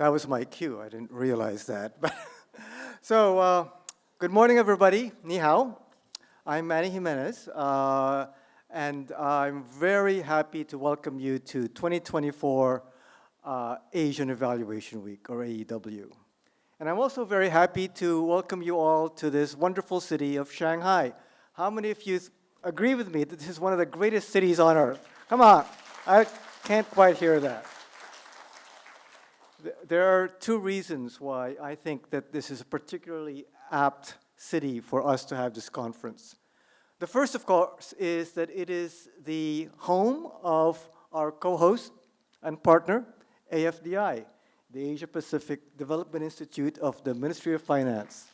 That was my cue. I didn't realize that. But so, good morning, everybody. Ni hao. I'm Manny Jimenez, and I'm very happy to welcome you to 2024 Asian Evaluation Week, or AEW. And I'm also very happy to welcome you all to this wonderful city of Shanghai. How many of you agree with me that this is one of the greatest cities on earth? Come on, I can't quite hear that. There are two reasons why I think that this is a particularly apt city for us to have this conference. The first, of course, is that it is the home of our co-host and partner, AFDI, the Asia Pacific Development Institute of the Ministry of Finance.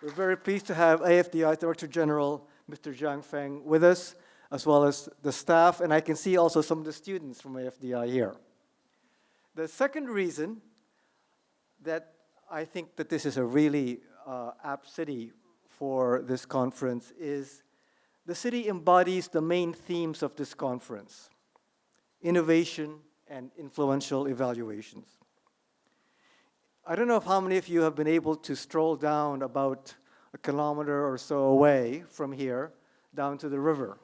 We're very pleased to have AFDI Director General, Mr. Feng, with us, as well as the staff, and I can see also some of the students from AFDI here. The second reason that I think that this is a really apt city for this conference is the city embodies the main themes of this conference: innovation and influential evaluations. I don't know if how many of you have been able to stroll down about a kilometer or so away from here down to the river.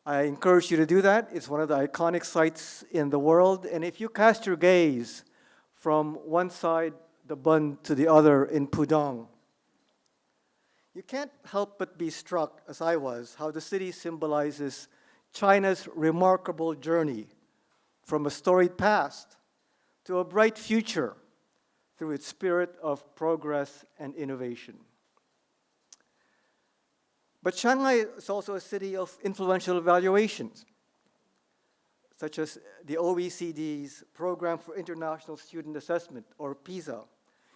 I encourage you to do that. It's one of the iconic sites in the world. And if you cast your gaze from one side, the Bund, to the other in Pudong, you can't help but be struck, as I was, how the city symbolizes China's remarkable journey from a storied past to a bright future through its spirit of progress and innovation. But Shanghai is also a city of influential evaluations, such as the OECD's Program for International Student Assessment, or PISA.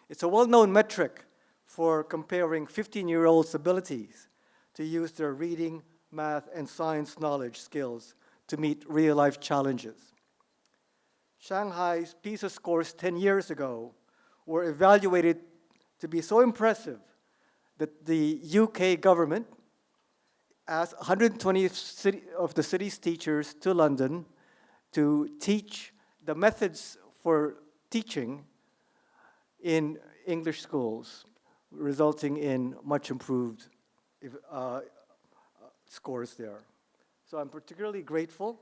It's a well-known metric for comparing 15-year-olds' abilities to use their reading, math, and science knowledge skills to meet real-life challenges. Shanghai's PISA scores 10 years ago were evaluated to be so impressive that the UK government asked 120 of the city's teachers to London to teach the methods for teaching in English schools, resulting in much improved scores there. So I'm particularly grateful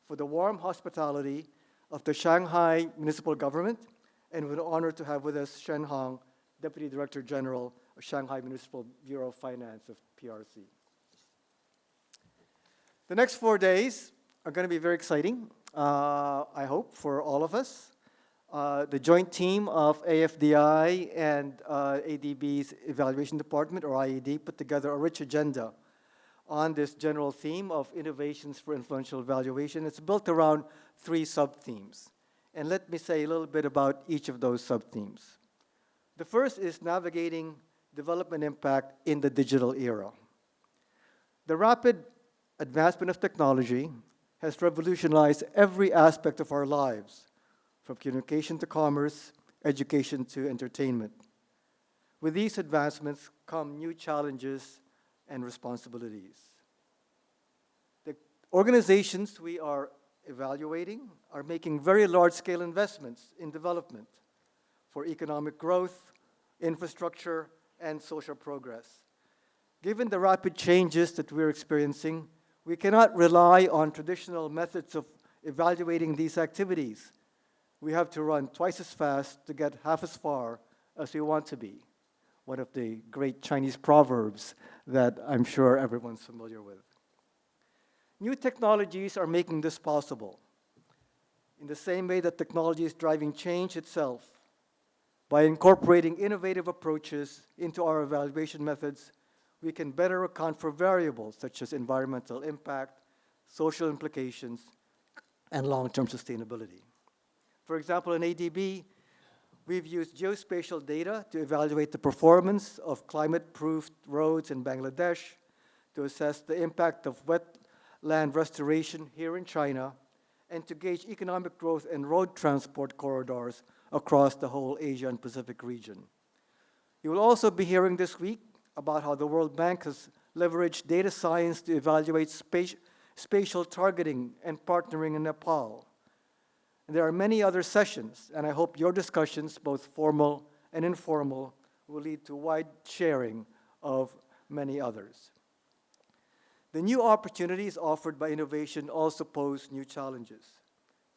for the warm hospitality of the Shanghai Municipal Government, and we're honored to have with us Shen Hong, Deputy Director General of Shanghai Municipal Bureau of Finance of PRC. The next 4 days are going to be very exciting, I hope, for all of us. The joint team of AFDI and ADB's Evaluation Department, or IED, put together a rich agenda on this general theme of innovations for influential evaluation. It's built around 3 sub-themes. And let me say a little bit about each of those sub-themes. The first is navigating development impact in the digital era. The rapid advancement of technology has revolutionized every aspect of our lives, from communication to commerce, education to entertainment. With these advancements come new challenges and responsibilities. The organizations we are evaluating are making very large-scale investments in development for economic growth, infrastructure, and social progress. Given the rapid changes that we're experiencing, we cannot rely on traditional methods of evaluating these activities. We have to run twice as fast to get half as far as we want to be. One of the great Chinese proverbs that I'm sure everyone's familiar with. New technologies are making this possible. In the same way that technology is driving change itself, by incorporating innovative approaches into our evaluation methods, we can better account for variables such as environmental impact, social implications, and long-term sustainability. For example, in ADB, we've used geospatial data to evaluate the performance of climate-proofed roads in Bangladesh, to assess the impact of wetland restoration here in China, and to gauge economic growth and road transport corridors across the whole Asia and Pacific region. You will also be hearing this week about how the World Bank has leveraged data science to evaluate spatial targeting and partnering in Nepal. There are many other sessions, and I hope your discussions, both formal and informal, will lead to wide sharing of many others. The new opportunities offered by innovation also pose new challenges.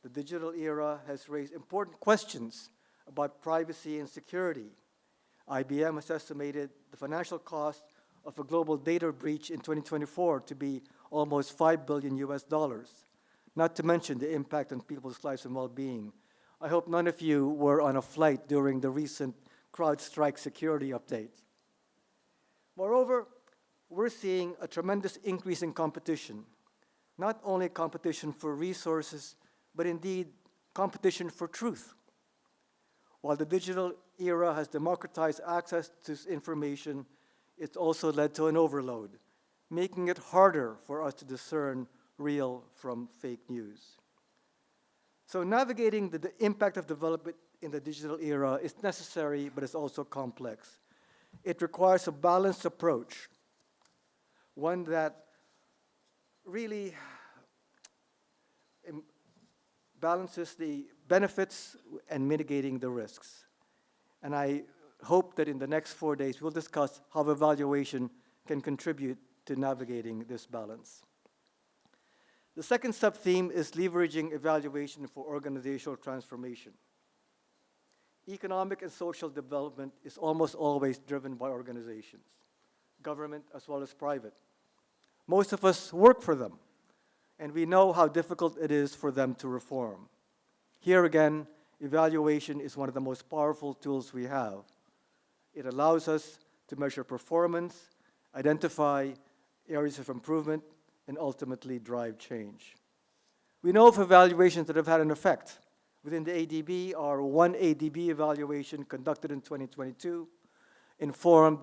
The digital era has raised important questions about privacy and security. IBM has estimated the financial cost of a global data breach in 2024 to be almost $5 billion US, not to mention the impact on people's lives and well-being. I hope none of you were on a flight during the recent CrowdStrike security update. Moreover, we're seeing a tremendous increase in competition, not only competition for resources, but indeed competition for truth. While the digital era has democratized access to information, it's also led to an overload, making it harder for us to discern real from fake news. So navigating the impact of development in the digital era is necessary, but it's also complex. It requires a balanced approach, one that really balances the benefits and mitigating the risks. And I hope that in the next 4 days, we'll discuss how evaluation can contribute to navigating this balance. The second sub-theme is leveraging evaluation for organizational transformation. Economic and social development is almost always driven by organizations, government as well as private. Most of us work for them, and we know how difficult it is for them to reform. Here again, evaluation is one of the most powerful tools we have. It allows us to measure performance, identify areas of improvement, and ultimately drive change. We know of evaluations that have had an effect. Within the ADB, our one ADB evaluation conducted in 2022 informed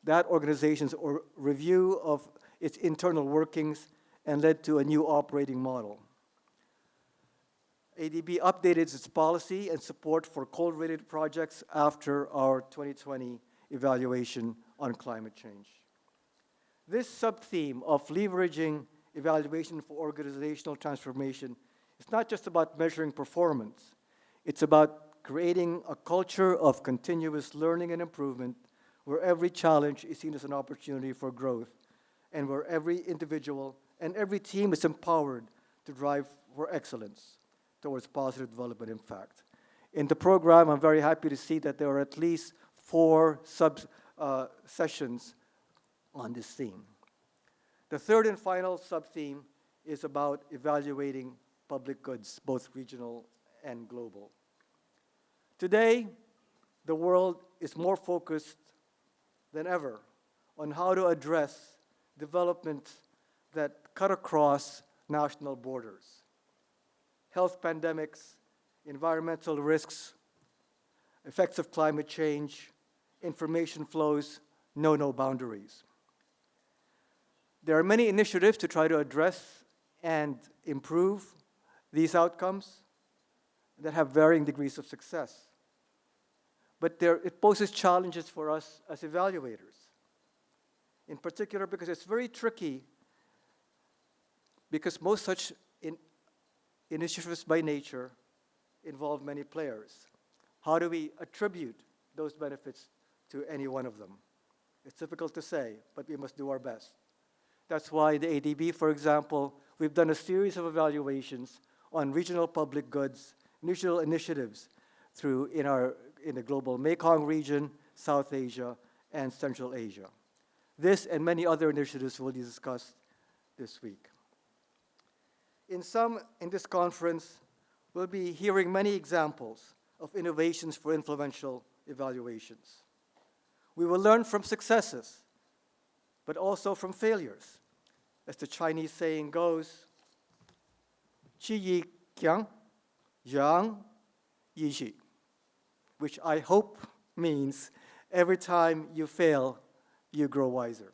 that organization's review of its internal workings and led to a new operating model. ADB updated its policy and support for coal-related projects after our 2020 evaluation on climate change. This sub-theme of leveraging evaluation for organizational transformation is not just about measuring performance. It's about creating a culture of continuous learning and improvement where every challenge is seen as an opportunity for growth and where every individual and every team is empowered to drive for excellence towards positive development impact. In the program, I'm very happy to see that there are at least 4 sessions on this theme. The third and final sub-theme is about evaluating public goods, both regional and global. Today, the world is more focused than ever on how to address developments that cut across national borders. Health pandemics, environmental risks, effects of climate change, information flows know no boundaries. There are many initiatives to try to address and improve these outcomes that have varying degrees of success. But it poses challenges for us as evaluators, in particular because it's very tricky because most such initiatives by nature involve many players. How do we attribute those benefits to any one of them? It's difficult to say, but we must do our best. That's why the ADB, for example, we've done a series of evaluations on regional public goods, regional initiatives in the global Mekong region, South Asia, and Central Asia. This and many other initiatives will be discussed this week. In this conference, we'll be hearing many examples of innovations for influential evaluations. We will learn from successes, but also from failures. As the Chinese saying goes, qi yi qiang, yang yi xi, which I hope means every time you fail, you grow wiser.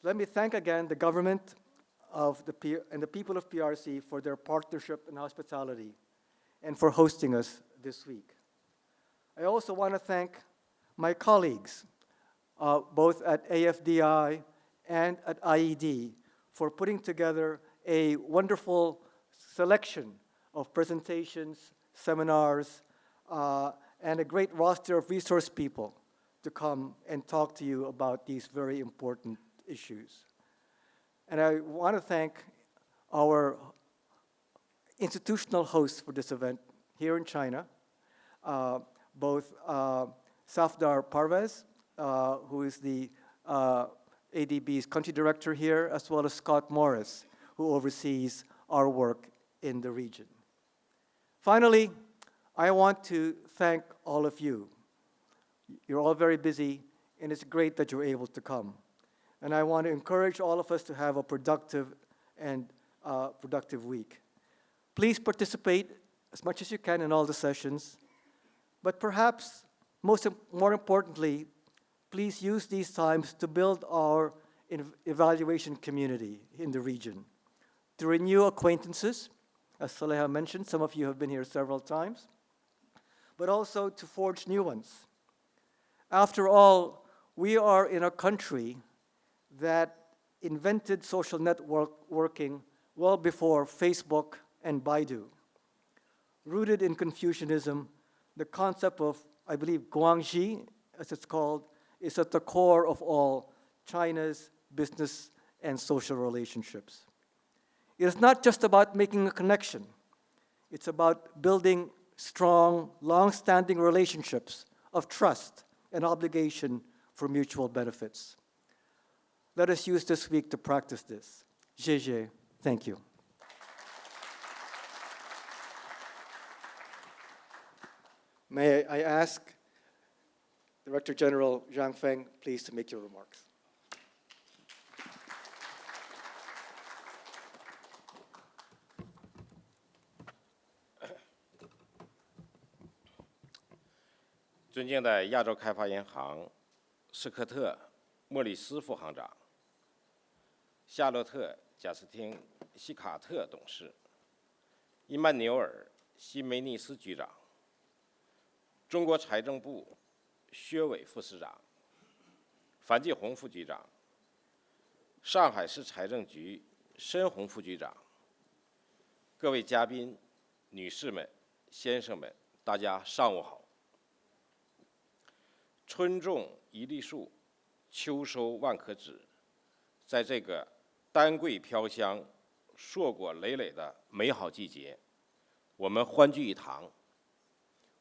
Let me thank again the government and the people of PRC for their partnership and hospitality and for hosting us this week. I also want to thank my colleagues, both at AFDI and at IED, for putting together a wonderful selection of presentations, seminars, and a great roster of resource people to come and talk to you about these very important issues. And I want to thank our institutional hosts for this event here in China, both Safdar Parvez, who is the ADB's country director here, as well as Scott Morris, who oversees our work in the region. Finally, I want to thank all of you. You're all very busy, and it's great that you're able to come. And I want to encourage all of us to have a productive week. Please participate as much as you can in all the sessions, but perhaps more importantly, please use these times to build our evaluation community in the region, to renew acquaintances. As Saleha mentioned, some of you have been here several times, but also to forge new ones. After all, we are in a country that invented social networking well before Facebook and Baidu. Rooted in Confucianism, the concept of, I believe, Guangxi, as it's called, is at the core of all China's business and social relationships. It is not just about making a connection. It's about building strong, long-standing relationships of trust and obligation for mutual benefits. Let us use this week to practice this. Zhe. Thank you. May I ask Director General Zhang Feng, please, to make your remarks.尊敬的亚洲开发银行斯科特·莫里斯副行长、夏洛特·贾斯汀·西卡特董事、伊曼纽尔·西梅尼斯局长、中国财政部薛伟副司长、樊继红副局长、上海市财政局申红副局长、各位嘉宾、女士们、先生们，大家上午好。春种一粒树，秋收万颗子。在这个丹桂飘香、硕果累累的美好季节，我们欢聚一堂，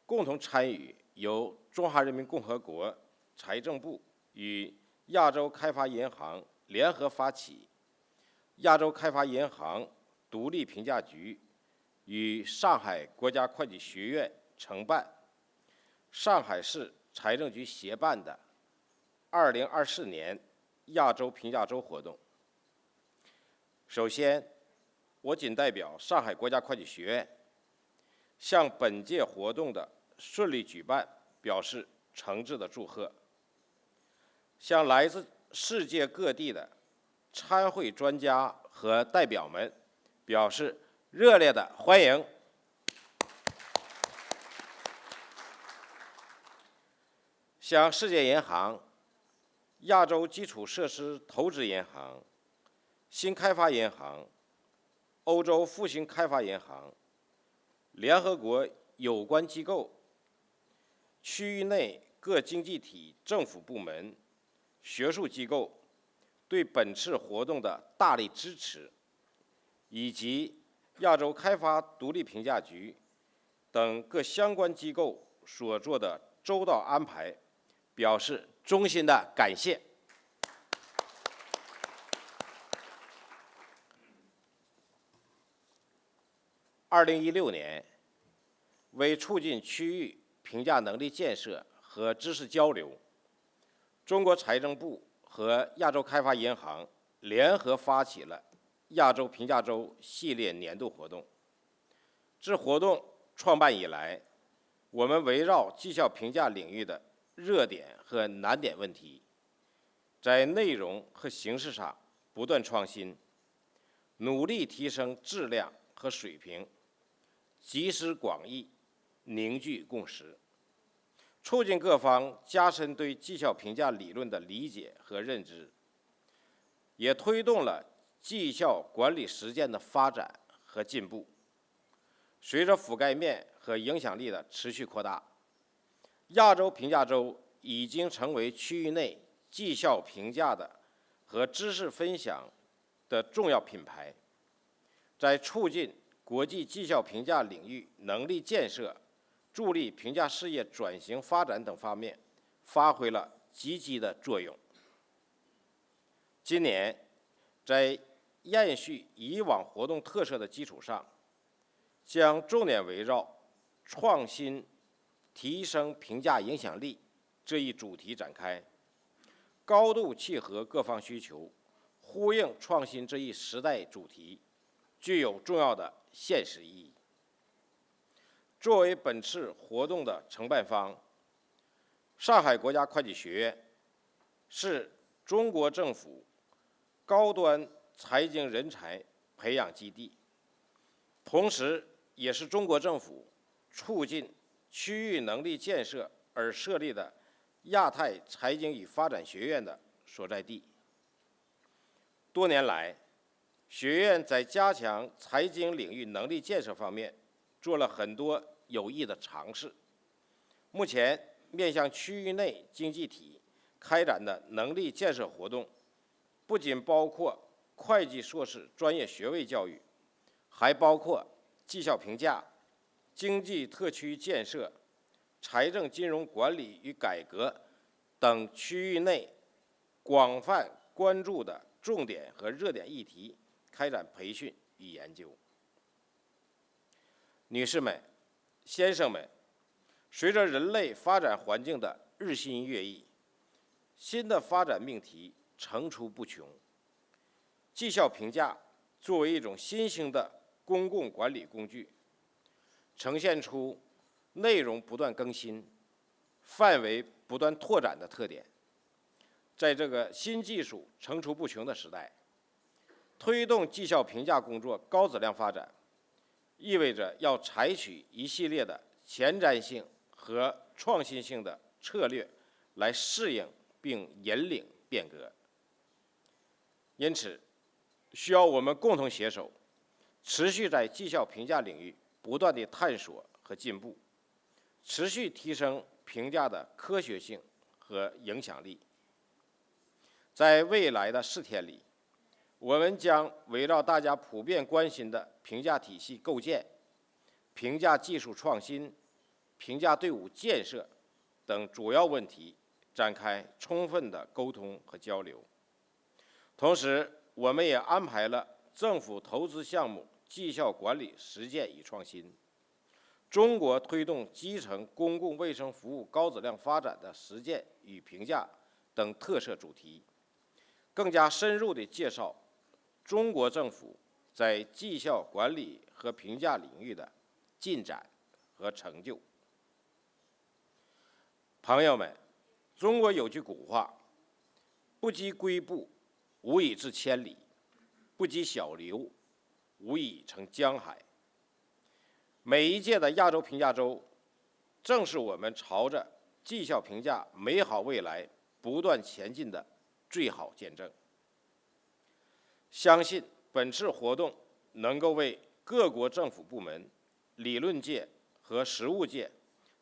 共同参与由中华人民共和国财政部与亚洲开发银行联合发起，亚洲开发银行独立评价局与上海国家会计学院承办，上海市财政局协办的2024年亚洲评价周活动。首先，我谨代表上海国家会计学院，向本届活动的顺利举办表示诚挚的祝贺，向来自世界各地的参会专家和代表们表示热烈的欢迎。向世界银行、亚洲基础设施投资银行、新开发银行、欧洲复兴开发银行、联合国有关机构、区域内各经济体政府部门、学术机构对本次活动的大力支持，以及亚洲开发独立评价局等各相关机构所做的周到安排，表示衷心的感谢。2016年，为促进区域评价能力建设和知识交流，中国财政部和亚洲开发银行联合发起了亚洲评价周系列年度活动。自活动创办以来，我们围绕绩效评价领域的热点和难点问题，在内容和形式上不断创新，努力提升质量和水平，集思广益，凝聚共识，促进各方加深对绩效评价理论的理解和认知，也推动了绩效管理实践的发展和进步。随着覆盖面和影响力的持续扩大，亚洲评价周已经成为区域内绩效评价的和知识分享的重要品牌，在促进国际绩效评价领域能力建设、助力评价事业转型发展等方面发挥了积极的作用。今年，在延续以往活动特色的基础上，将重点围绕创新提升评价影响力这一主题展开，高度契合各方需求，呼应创新这一时代主题，具有重要的现实意义。作为本次活动的承办方，上海国家会计学院是中国政府高端财经人才培养基地，同时也是中国政府促进区域能力建设而设立的亚太财经与发展学院的所在地。多年来，学院在加强财经领域能力建设方面做了很多有益的尝试。目前，面向区域内经济体开展的能力建设活动，不仅包括会计硕士专业学位教育，还包括绩效评价、经济特区建设、财政金融管理与改革等区域内广泛关注的重点和热点议题开展培训与研究。女士们、先生们，随着人类发展环境的日新月异，新的发展命题层出不穷。绩效评价作为一种新兴的公共管理工具，呈现出内容不断更新、范围不断拓展的特点。在这个新技术层出不穷的时代，推动绩效评价工作高质量发展，意味着要采取一系列的前瞻性和创新性的策略来适应并引领变革。因此，需要我们共同携手，持续在绩效评价领域不断地探索和进步，持续提升评价的科学性和影响力。在未来的4天里，我们将围绕大家普遍关心的评价体系构建、评价技术创新、评价队伍建设等主要问题展开充分的沟通和交流。同时，我们也安排了政府投资项目绩效管理实践与创新、中国推动基层公共卫生服务高质量发展的实践与评价等特色主题，更加深入地介绍中国政府在绩效管理和评价领域的进展和成就。朋友们，中国有句古话：不积跬步，无以至千里；不积小流，无以成江海。每一届的亚洲评价周，正是我们朝着绩效评价美好未来不断前进的最好见证。相信本次活动能够为各国政府部门、理论界和实务界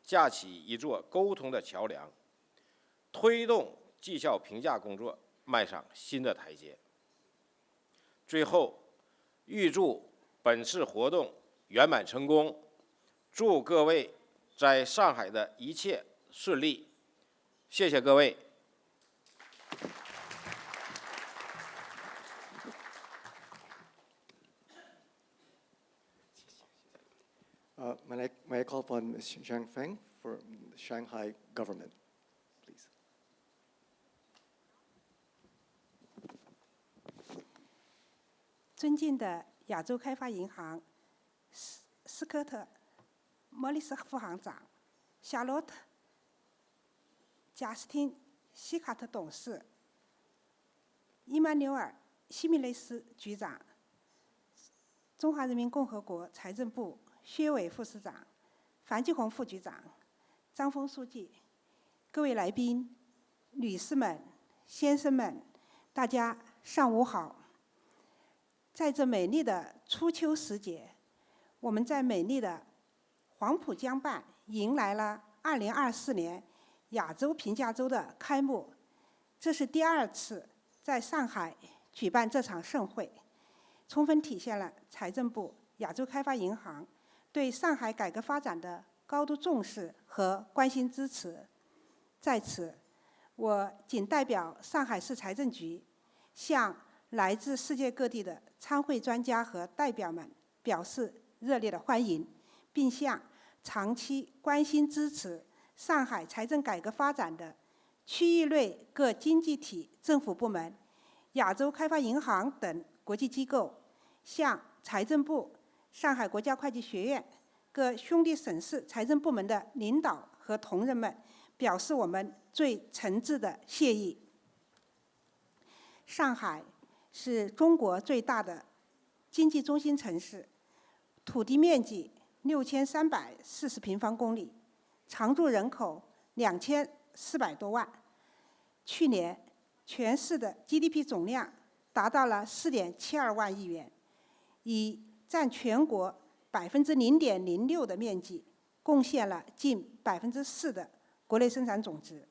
架起一座沟通的桥梁，推动绩效评价工作迈上新的台阶。最后，预祝本次活动圆满成功，祝各位在上海的一切顺利。谢谢各位。May I call upon Ms. Feng for the Shanghai government, please? 尊敬的亚洲开发银行斯科特·莫里斯副行长、夏洛特·贾斯汀·西卡特董事、伊曼纽尔·西米雷斯局长、中华人民共和国财政部薛伟副市长、樊继红副局长、张峰书记、各位来宾、女士们、先生们，大家上午好。在这美丽的初秋时节，我们在美丽的黄浦江畔迎来了2024年亚洲评价周的开幕。这是第2次在上海举办这场盛会，充分体现了财政部、亚洲开发银行对上海改革发展的高度重视和关心支持。在此，我仅代表上海市财政局，向来自世界各地的参会专家和代表们表示热烈的欢迎，并向长期关心支持上海财政改革发展的区域内各经济体政府部门、亚洲开发银行等国际机构，向财政部、上海国家会计学院各兄弟省市财政部门的领导和同仁们表示我们最诚挚的谢意。上海是中国最大的经济中心城市，土地面积6340平方公里，常住人口2400多万。去年全市的 GDP 总量达到了4.72万亿元，以占全国0.06%的面积，贡献了近4%的国内生产总值。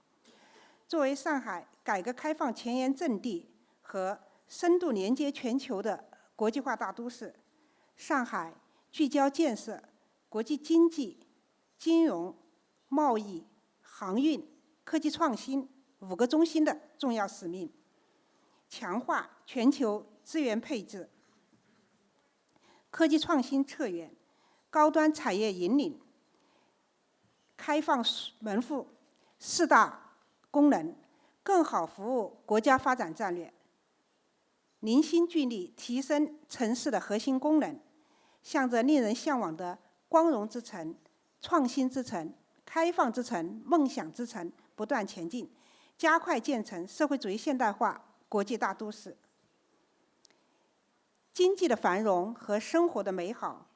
作为上海改革开放前沿阵地和深度连接全球的国际化大都市，上海聚焦建设国际经济、金融、贸易、航运、科技创新5个中心的重要使命，强化全球资源配置、科技创新策源、高端产业引领、开放门户4大功能，更好服务国家发展战略，凝心聚力提升城市的核心功能，向着令人向往的光荣之城、创新之城、开放之城、梦想之城不断前进，加快建成社会主义现代化国际大都市。经济的繁荣和生活的美好，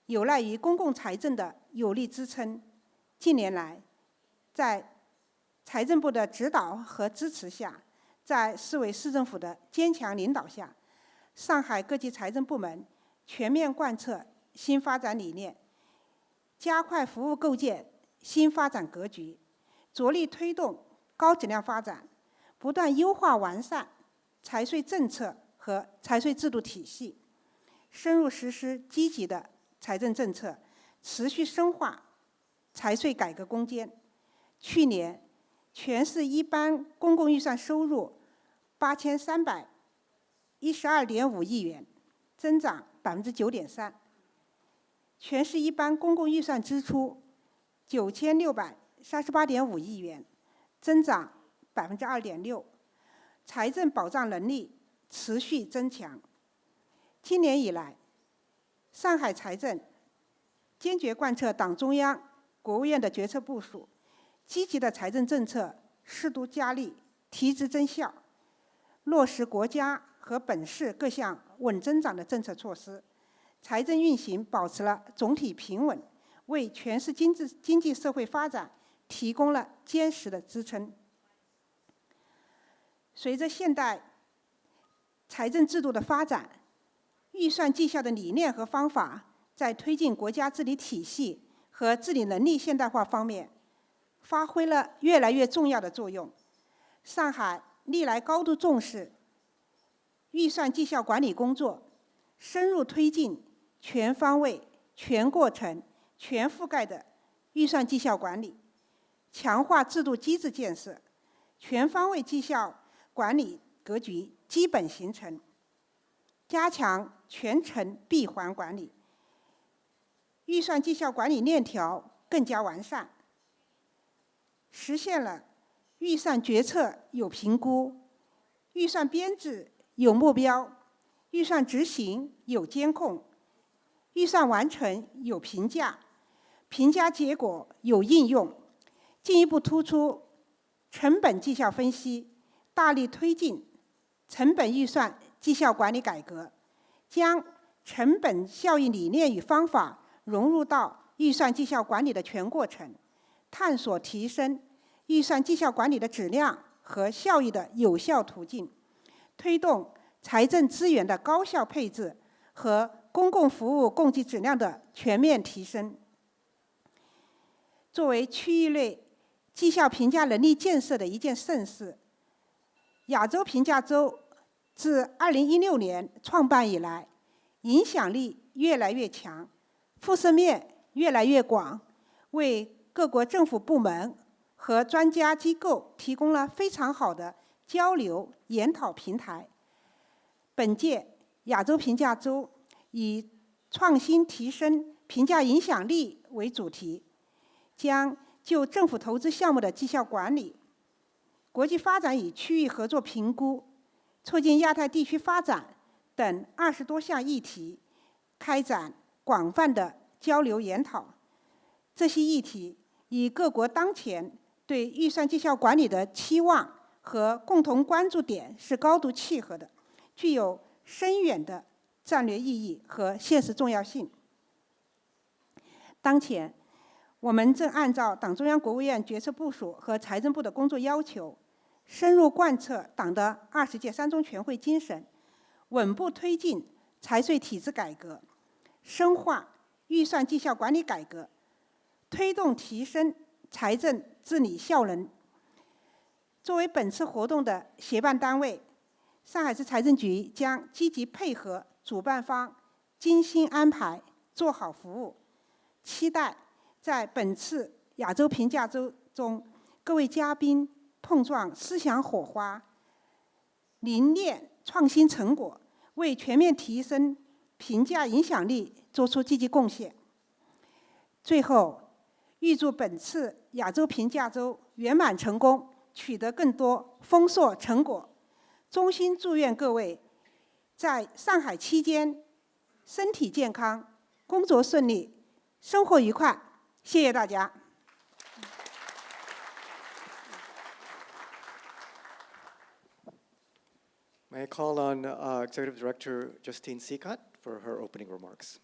有赖于公共财政的有力支撑。近年来，在财政部的指导和支持下，在市委市政府的坚强领导下，上海各级财政部门全面贯彻新发展理念，加快服务构建新发展格局，着力推动高质量发展，不断优化完善财税政策和财税制度体系，深入实施积极的财政政策，持续深化财税改革攻坚。去年，全市一般公共预算收入8312.5亿元，增长9.3%；全市一般公共预算支出9638.5亿元，增长2.6%，财政保障能力持续增强。今年以来，上海财政坚决贯彻党中央、国务院的决策部署，积极的财政政策适度加力，提质增效，落实国家和本市各项稳增长的政策措施，财政运行保持了总体平稳，为全市经济社会发展提供了坚实的支撑。随着现代财政制度的发展，预算绩效的理念和方法在推进国家治理体系和治理能力现代化方面发挥了越来越重要的作用。上海历来高度重视预算绩效管理工作，深入推进全方位、全过程、全覆盖的预算绩效管理，强化制度机制建设，全方位绩效管理格局基本形成，加强全程闭环管理，预算绩效管理链条更加完善，实现了预算决策有评估、预算编制有目标、预算执行有监控、预算完成有评价、评价结果有应用，进一步突出成本绩效分析，大力推进成本预算绩效管理改革，将成本效益理念与方法融入到预算绩效管理的全过程，探索提升预算绩效管理的质量和效益的有效途径，推动财政资源的高效配置和公共服务供给质量的全面提升。作为区域内绩效评价能力建设的一件盛事，亚洲评价周自2016年创办以来，影响力越来越强，辐射面越来越广，为各国政府部门和专家机构提供了非常好的交流研讨平台。本届亚洲评价周以创新提升评价影响力为主题，将就政府投资项目的绩效管理、国际发展与区域合作评估、促进亚太地区发展等20多项议题开展广泛的交流研讨。这些议题与各国当前对预算绩效管理的期望和共同关注点是高度契合的，具有深远的战略意义和现实重要性。当前，我们正按照党中央国务院决策部署和财政部的工作要求，深入贯彻党的20届三中全会精神，稳步推进财税体制改革，深化预算绩效管理改革，推动提升财政治理效能。作为本次活动的协办单位，上海市财政局将积极配合主办方，精心安排，做好服务。期待在本次亚洲评价周中，各位嘉宾碰撞思想火花，凝练创新成果，为全面提升评价影响力做出积极贡献。最后，预祝本次亚洲评价周圆满成功，取得更多丰硕成果。衷心祝愿各位在上海期间身体健康，工作顺利，生活愉快。谢谢大家。May I call on Executive Director Justine Sicat for her opening remarks.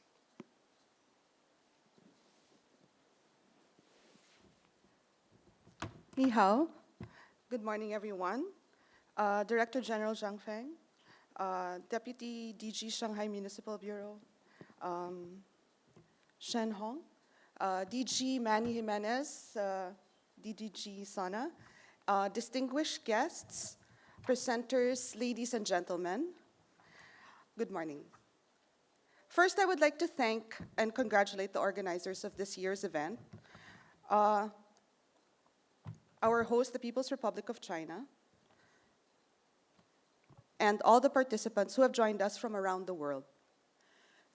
你好. Good morning, everyone. Director General Zhang Feng, Deputy DG Shanghai Municipal Bureau, SHEN Hong, DG Manny Jimenez, DDG Sona, distinguished guests, presenters, ladies and gentlemen, good morning. First, I would like to thank and congratulate the organizers of this year's event, our host, the People's Republic of China, and all the participants who have joined us from around the world.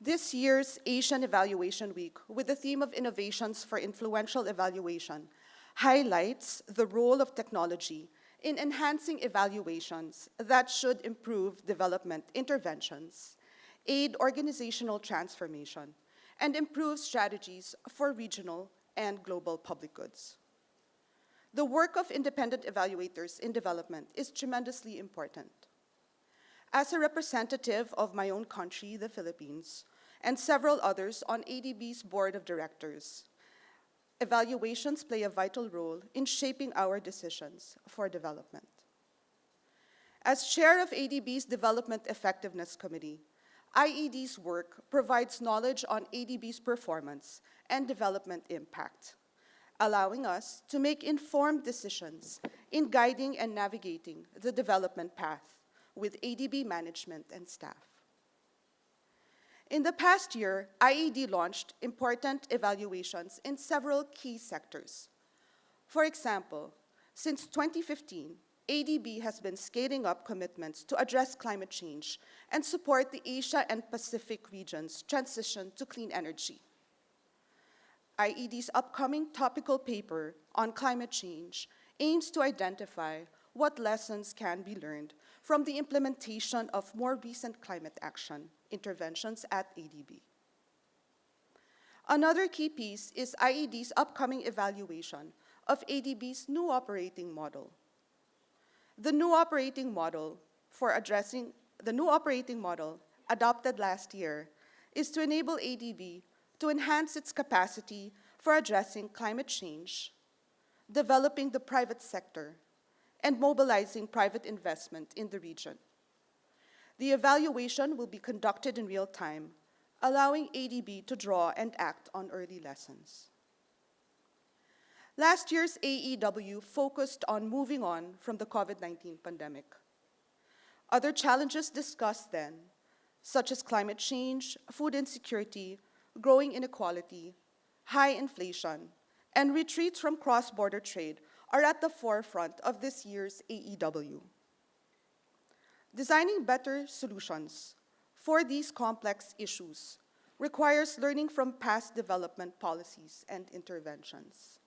This year's Asian Evaluation Week, with the theme of Innovations for Influential Evaluation, highlights the role of technology in enhancing evaluations that should improve development interventions, aid organizational transformation, and improve strategies for regional and global public goods. The work of independent evaluators in development is tremendously important. As a representative of my own country, the Philippines, and several others on ADB's board of directors, evaluations play a vital role in shaping our decisions for development. As chair of ADB's Development Effectiveness Committee, IED's work provides knowledge on ADB's performance and development impact, allowing us to make informed decisions in guiding and navigating the development path with ADB management and staff. In the past year, IED launched important evaluations in several key sectors. For example, since 2015, ADB has been scaling up commitments to address climate change and support the Asia and Pacific region's transition to clean energy. IED's upcoming topical paper on climate change aims to identify what lessons can be learned from the implementation of more recent climate action interventions at ADB. Another key piece is IED's upcoming evaluation of ADB's new operating model. The new operating model adopted last year is to enable ADB to enhance its capacity for addressing climate change, developing the private sector, and mobilizing private investment in the region. The evaluation will be conducted in real time, allowing ADB to draw and act on early lessons. Last year's AEW focused on moving on from the COVID-19 pandemic. Other challenges discussed then, such as climate change, food insecurity, growing inequality, high inflation, and retreats from cross-border trade, are at the forefront of this year's AEW. Designing better solutions for these complex issues requires learning from past development policies and interventions.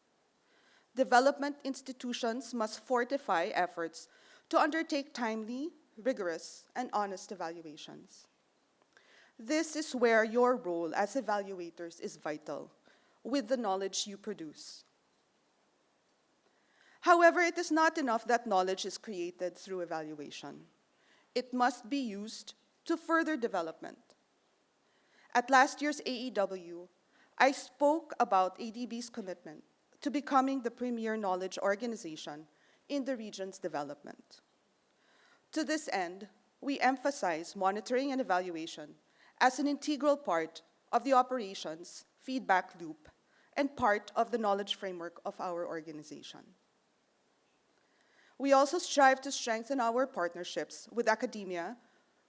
Development institutions must fortify efforts to undertake timely, rigorous, and honest evaluations. This is where your role as evaluators is vital, with the knowledge you produce. However, it is not enough that knowledge is created through evaluation. It must be used to further development. At last year's AEW, I spoke about ADB's commitment to becoming the premier knowledge organization in the region's development. To this end, we emphasize monitoring and evaluation as an integral part of the operations feedback loop and part of the knowledge framework of our organization. We also strive to strengthen our partnerships with academia,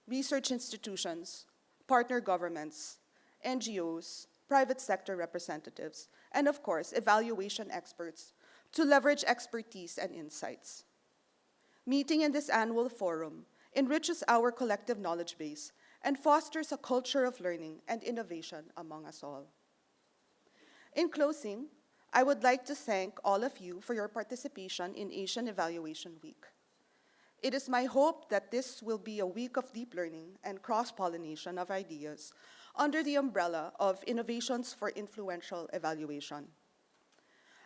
research institutions, partner governments, NGOs, private sector representatives, and of course, evaluation experts to leverage expertise and insights. Meeting in this annual forum enriches our collective knowledge base and fosters a culture of learning and innovation among us all. In closing, I would like to thank all of you for your participation in Asian Evaluation Week. It is my hope that this will be a week of deep learning and cross-pollination of ideas under the umbrella of Innovations for Influential Evaluation.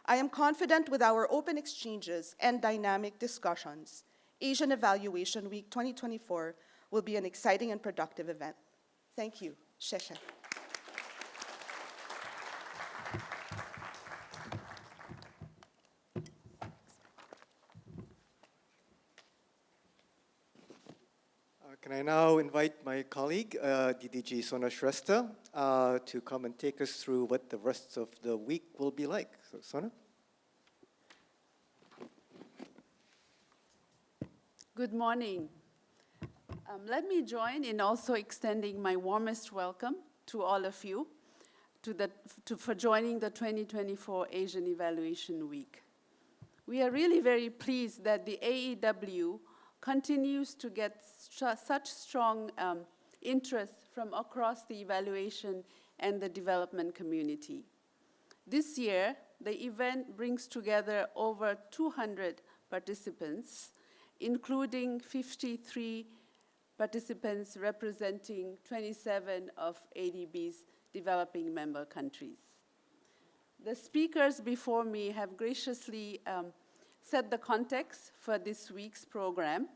I am confident with our open exchanges and dynamic discussions, Asian Evaluation Week 2024 will be an exciting and productive event. Thank you. SHEN. Can I now invite my colleague, DDG Sona Shrestha, to come and take us through what the rest of the week will be like. So, Sona? Good morning. Let me join in also extending my warmest welcome to all of you for joining the 2024 Asian Evaluation Week. We are really very pleased that the AEW continues to get such strong interest from across the evaluation and the development community. This year, the event brings together over 200 participants, including 53 participants representing 27 of ADB's developing member countries. The speakers before me have graciously set the context for this week's program.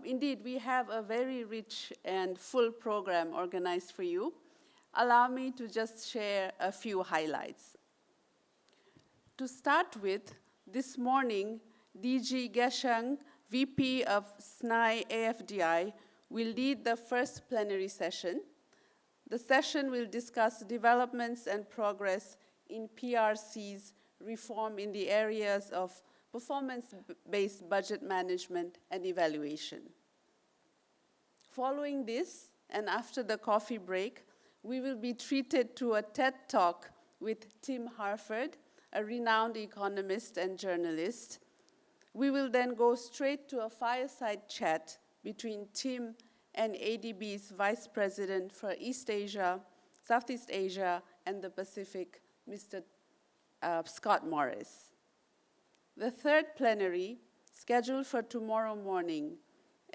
Indeed, we have a very rich and full program organized for you. Allow me to just share a few highlights. To start with, this morning, DG ZHANG, VP of SNAI AFDI, will lead the first plenary session. The session will discuss developments and progress in PRC's reform in the areas of performance-based budget management and evaluation. Following this, and after the coffee break, we will be treated to a TED Talk with Tim Harford, a renowned economist and journalist. We will then go straight to a fireside chat between Tim and ADB's Vice President for East Asia, Southeast Asia, and the Pacific, Mr. Scott Morris. The third plenary, scheduled for tomorrow morning,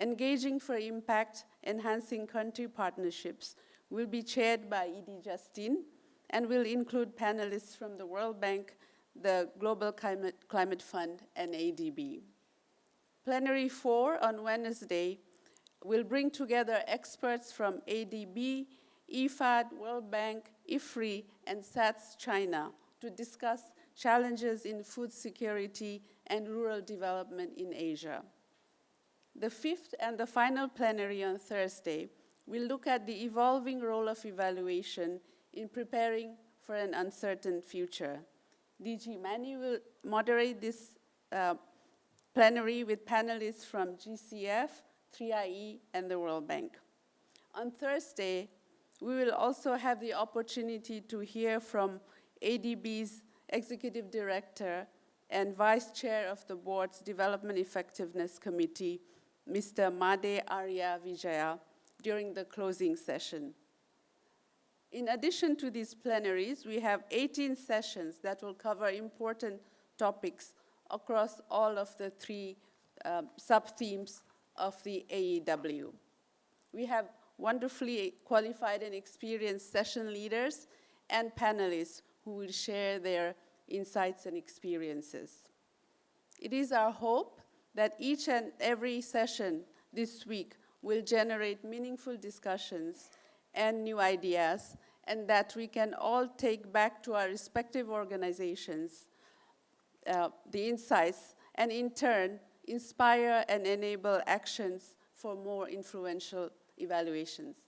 Engaging for Impact, Enhancing Country Partnerships, will be chaired by Justine and will include panelists from the World Bank, the Global Climate Fund, and ADB. Plenary 4 on Wednesday will bring together experts from ADB, IFAD, World Bank, IFRI, and SATS China to discuss challenges in food security and rural development in Asia. The fifth and the final plenary on Thursday we'll look at the evolving role of evaluation in preparing for an uncertain future. DG Emmanuel will moderate this plenary with panelists from GCF, 3IE, and the World Bank. On Thursday, we will also have the opportunity to hear from ADB's Executive Director and Vice Chair of the Board's Development Effectiveness Committee, Mr. Made Arya Vijaya, during the closing session. In addition to these plenaries, we have 18 sessions that will cover important topics across all of the three sub-themes of the AEW. We have wonderfully qualified and experienced session leaders and panelists who will share their insights and experiences. It is our hope that each and every session this week will generate meaningful discussions and new ideas, and that we can all take back to our respective organizations the insights, and in turn, inspire and enable actions for more influential evaluations.